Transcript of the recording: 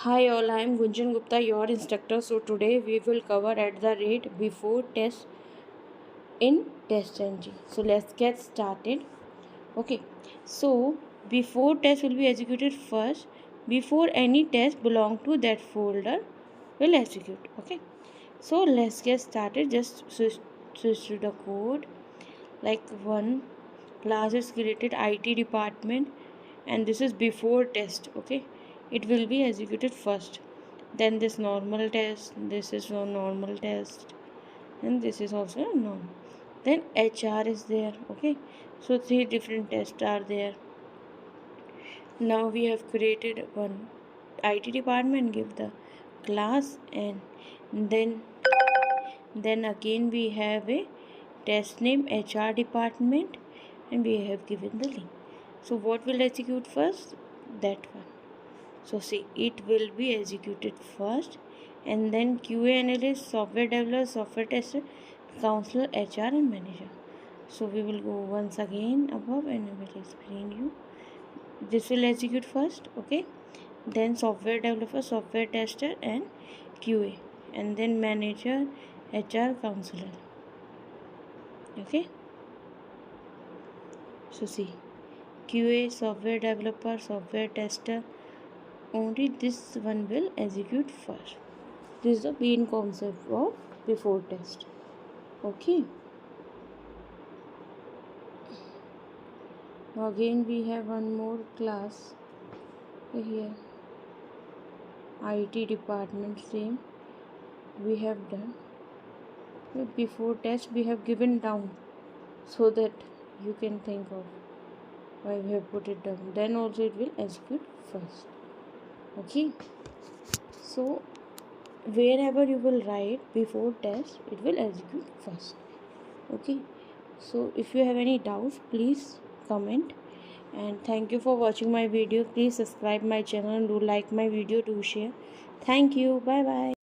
Hi all, I am Gunjan Gupta, your instructor. So today we will cover at the rate before test in TestNG. So let's get started. Okay, so before test will be executed first. Before any test belong to that folder will execute. Okay, so let's get started. Just switch to the code. Like one class is created IT department, and this is before test. Okay, it will be executed first, then this normal test, this is a normal test, and this is also a normal. Then HR is there. Okay, so three different tests are there. Now we have created one IT department, give the class, and then again we have a test name HR department, and we have given the link. So what will execute first? That one. So see, it will be executed first, and then QA analyst, software developer, software tester, counselor, HR and manager. So we will go once again above and I will explain you. This will execute first, okay? Then software developer, software tester and QA, and then manager, HR, counselor. Okay? So see, QA, software developer, software tester, only this one will execute first. This is the main concept of before test. Okay, now again we have one more class here, IT department. Same we have done. Before test we have given down, so that you can think of why we have put it down. Then also it will execute first. Okay, so wherever you will write before test, it will execute first. Okay, so if you have any doubts, please comment, and thank you for watching my video. Please subscribe my channel and do like my video, do share. Thank you. Bye bye.